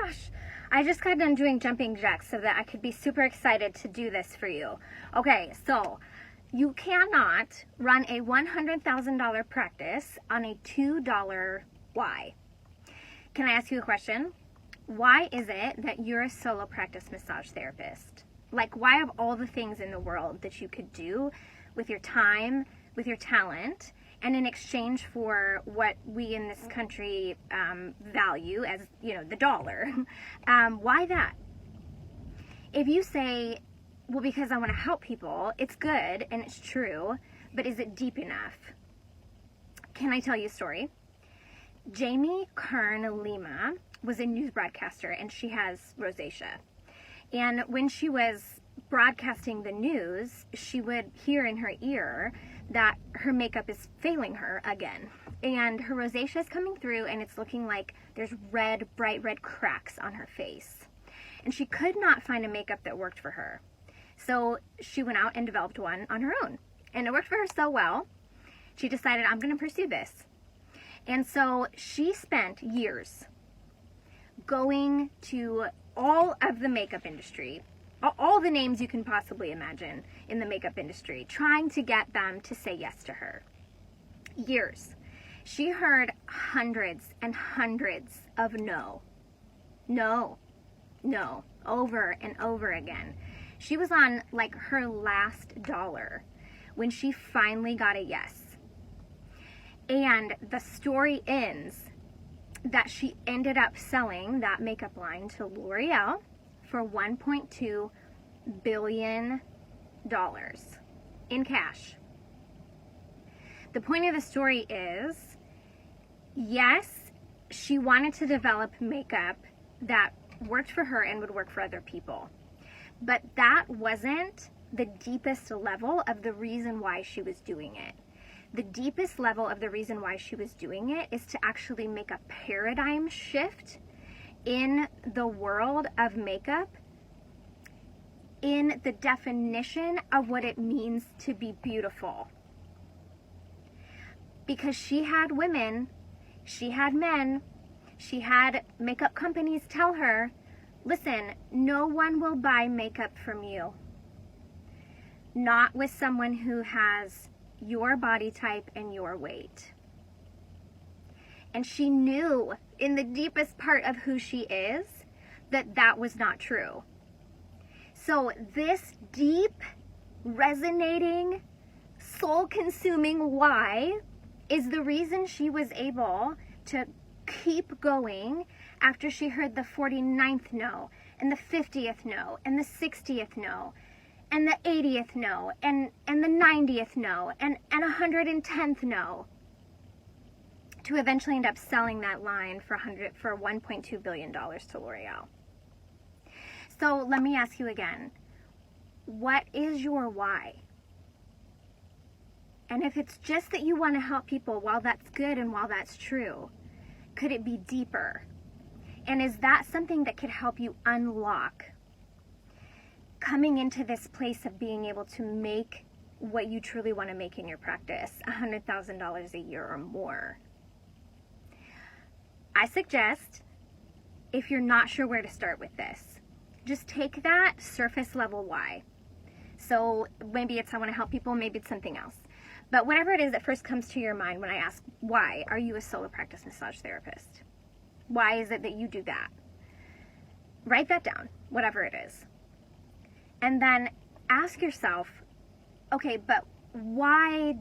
gosh, I just got done doing jumping jacks so that I could be super excited to do this for you. Okay, so you cannot run a $100,000 practice on a $2 why. Can I ask you a question? Why is it that you're a solo practice massage therapist? Like, why of all the things in the world that you could do with your time, with your talent, and in exchange for what we in this country value as, you know, the dollar, why that? If you say, well, because I want to help people, it's good and it's true, but is it deep enough? Can I tell you a story? Jamie Kern Lima was a news broadcaster, and she has rosacea. And when she was broadcasting the news, she would hear in her ear that her makeup is failing her again. And her rosacea is coming through, and it's looking like there's red, bright red cracks on her face. And she could not find a makeup that worked for her. So she went out and developed one on her own. And it worked for her so well, she decided, I'm going to pursue this. And so she spent years going to all of the makeup industry, all the names you can possibly imagine in the makeup industry, trying to get them to say yes to her. Years. She heard hundreds and hundreds of no, over and over again. She was on like her last dollar when she finally got a yes. And the story ends that she ended up selling that makeup line to L'Oreal for $1.2 billion in cash. The point of the story is, yes, she wanted to develop makeup that worked for her and would work for other people. But that wasn't the deepest level of the reason why she was doing it. The deepest level of the reason why she was doing it is to actually make a paradigm shift in the world of makeup, in the definition of what it means to be beautiful. Because she had women, she had men, she had makeup companies tell her, listen, no one will buy makeup from you. Not with someone who has your body type and your weight. And she knew in the deepest part of who she is that that was not true. So this deep, resonating, soul-consuming why is the reason she was able to keep going after she heard the 49th no, and the 50th no, and the 60th no, and the 80th no, and the 90th no, and 110th no, to eventually end up selling that line for $1.2 billion to L'Oreal. So let me ask you again, what is your why? And if it's just that you want to help people, while that's good and while that's true, could it be deeper? And is that something that could help you unlock coming into this place of being able to make what you truly want to make in your practice, $100,000 a year or more? I suggest, if you're not sure where to start with this, just take that surface level why. So maybe it's I want to help people, maybe it's something else. But whatever it is that first comes to your mind when I ask, why are you a solo practice massage therapist? Why is it that you do that? Write that down, whatever it is. And then ask yourself, okay, but why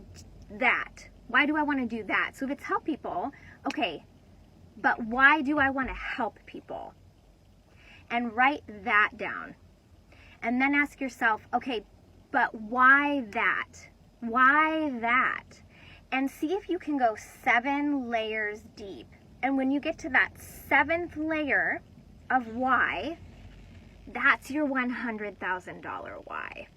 that? Why do I want to do that? So if it's help people, okay, but why do I want to help people? And write that down. And then ask yourself, okay, but why that? Why that? And see if you can go 7 layers deep. And when you get to that 7th layer of why, that's your $100,000 why.